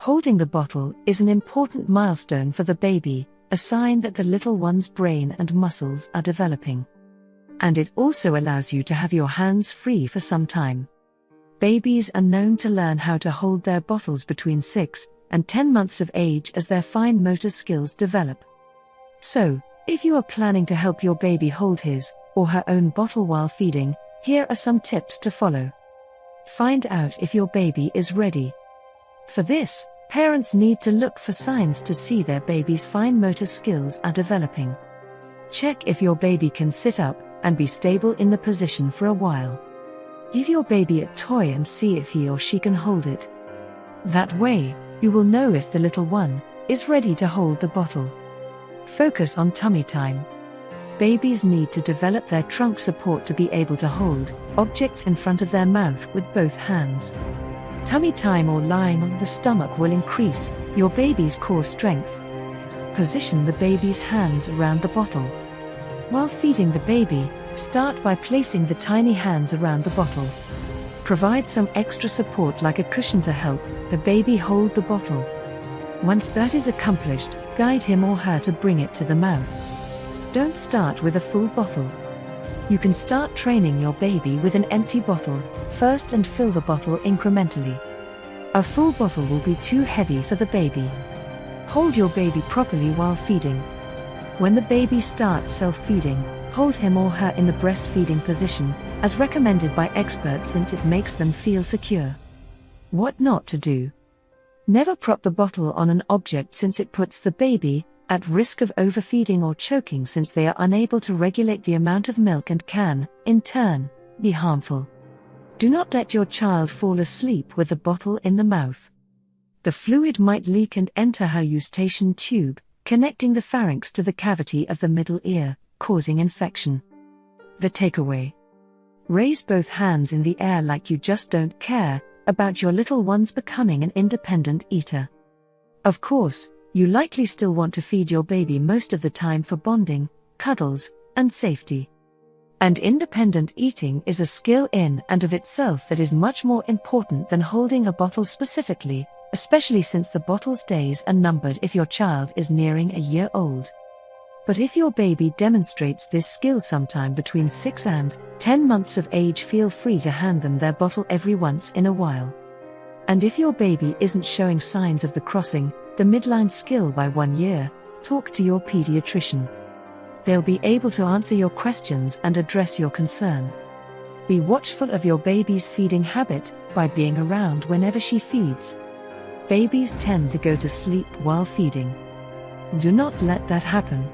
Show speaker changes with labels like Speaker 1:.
Speaker 1: Holding the bottle is an important milestone for the baby, a sign that the little one's brain and muscles are developing. And it also allows you to have your hands free for some time. Babies are known to learn how to hold their bottles between 6 and 10 months of age as their fine motor skills develop. So, if you are planning to help your baby hold his or her own bottle while feeding, here are some tips to follow. Find out if your baby is ready. For this, parents need to look for signs to see their baby's fine motor skills are developing. Check if your baby can sit up and be stable in the position for a while. Give your baby a toy and see if he or she can hold it. That way, you will know if the little one is ready to hold the bottle. Focus on tummy time. Babies need to develop their trunk support to be able to hold objects in front of their mouth with both hands. Tummy time or lying on the stomach will increase your baby's core strength. Position the baby's hands around the bottle. While feeding the baby, start by placing the tiny hands around the bottle. Provide some extra support like a cushion to help the baby hold the bottle. Once that is accomplished, guide him or her to bring it to the mouth. Don't start with a full bottle. You can start training your baby with an empty bottle first and fill the bottle incrementally. A full bottle will be too heavy for the baby. Hold your baby properly while feeding. When the baby starts self-feeding, hold him or her in the breastfeeding position, as recommended by experts since it makes them feel secure. What not to do? Never prop the bottle on an object since it puts the baby at risk of overfeeding or choking since they are unable to regulate the amount of milk and can, in turn, be harmful. Do not let your child fall asleep with the bottle in the mouth. The fluid might leak and enter her eustachian tube, connecting the pharynx to the cavity of the middle ear, causing infection. The takeaway: raise both hands in the air like you just don't care about your little one's becoming an independent eater. Of course, you likely still want to feed your baby most of the time for bonding, cuddles, and safety. And independent eating is a skill in and of itself that is much more important than holding a bottle specifically, especially since the bottle's days are numbered if your child is nearing a year old. But if your baby demonstrates this skill sometime between 6 and 10 months of age, feel free to hand them their bottle every once in a while. And if your baby isn't showing signs of the crossing the midline skill by 1 year, talk to your pediatrician. They'll be able to answer your questions and address your concern. Be watchful of your baby's feeding habit by being around whenever she feeds. Babies tend to go to sleep while feeding. Do not let that happen.